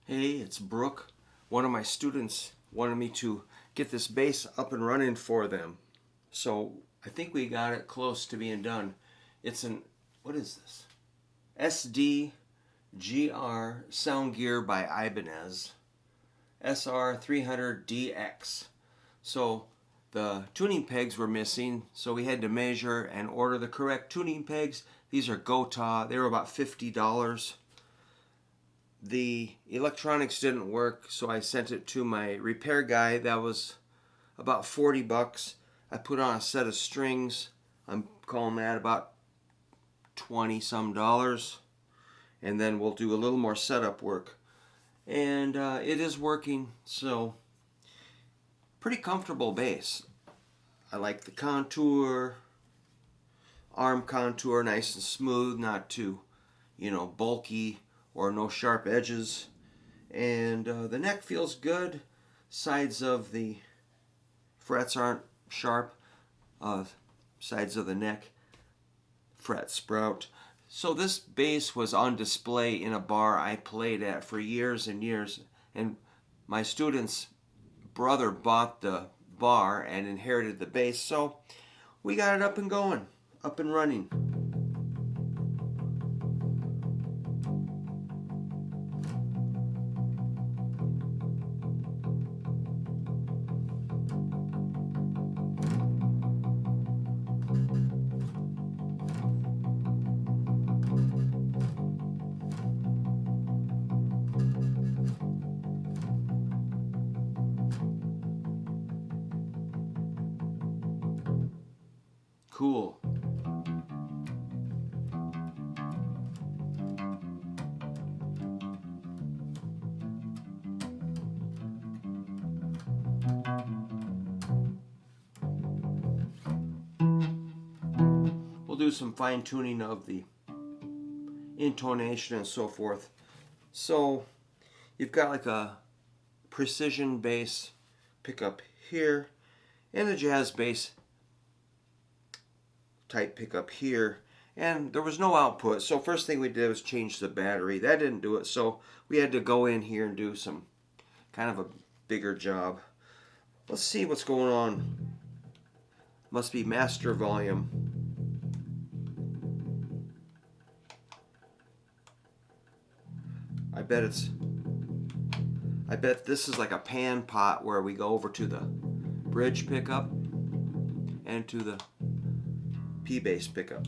Hey, it's Brook. One of my students wanted me to get this bass up and running for them. So I think we got it close to being done. It's what is this? SDGR SoundGear by Ibanez. SR300DX. So the tuning pegs were missing, so we had to measure and order the correct tuning pegs. These are Gotha. They were about $50. The electronics didn't work, so I sent it to my repair guy. That was about 40 bucks. I put on a set of strings. I'm calling that about 20 some dollars. And then we'll do a little more setup work. And it is working, so pretty comfortable bass. I like the contour, arm contour, nice and smooth, not too, bulky or no sharp edges. And the neck feels good. Sides of the frets aren't sharp. Sides of the neck fret sprout. So this bass was on display in a bar I played at for years and years. And my student's brother bought the bar and inherited the bass. So we got it up and going, up and running. Cool. We'll do some fine tuning of the intonation and so forth. So you've got like a precision bass pickup here and a jazz bass type pickup here, and there was no output. So first thing we did was change the battery. That didn't do it, so we had to go in here and do some kind of a bigger job. Let's see what's going on. Must be master volume. I bet this is like a pan pot where we go over to the bridge pickup and to the P bass pickup.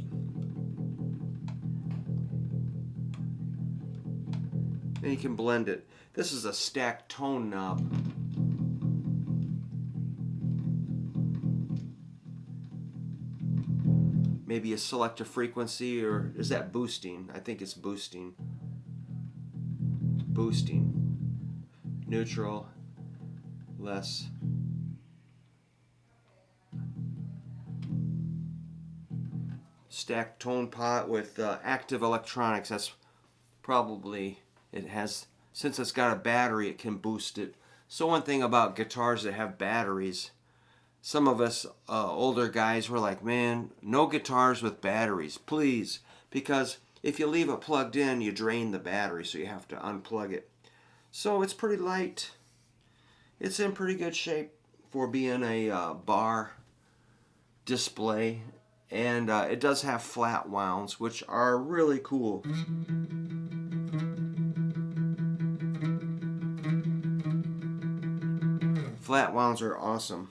And you can blend it. This is a stacked tone knob. Maybe you select a frequency, or is that boosting? I think it's boosting. Boosting. Neutral. Less. Stacked tone pot with active electronics. That's probably, it has, since it's got a battery, it can boost it. So one thing about guitars that have batteries, some of us older guys were like, man, no guitars with batteries, please. Because if you leave it plugged in, you drain the battery, so you have to unplug it. So it's pretty light. It's in pretty good shape for being a bar display. And it does have flat wounds, which are really cool. Flat wounds are awesome.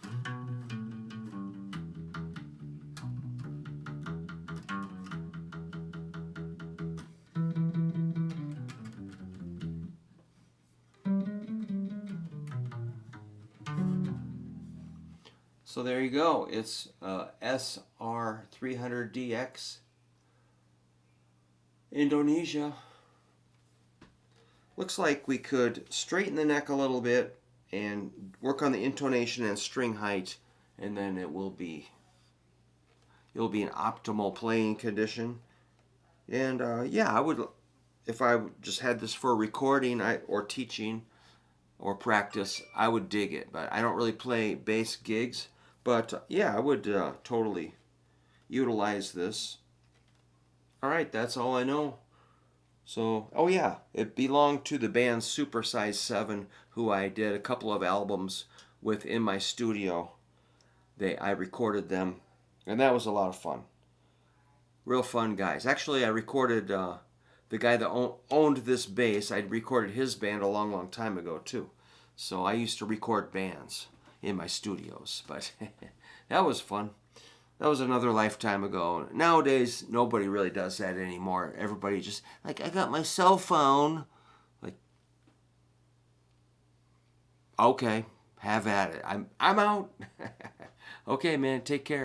So there you go. It's SR300DX. Indonesia. Looks like we could straighten the neck a little bit and work on the intonation and string height, and then you'll be in optimal playing condition. And yeah, I would, if I just had this for recording or teaching or practice, I would dig it. But I don't really play bass gigs. But yeah, I would totally utilize this. All right, that's all I know. So, oh yeah, it belonged to the band Super Size 7, who I did a couple of albums with in my studio. I recorded them, and that was a lot of fun. Real fun guys. Actually, I recorded the guy that owned this bass. I recorded his band a long, long time ago too. So I used to record bands in my studios, but that was fun. That was another lifetime ago. Nowadays, nobody really does that anymore. Everybody just like, I got my cell phone. Like, okay, have at it. I'm out. Okay, man, take care.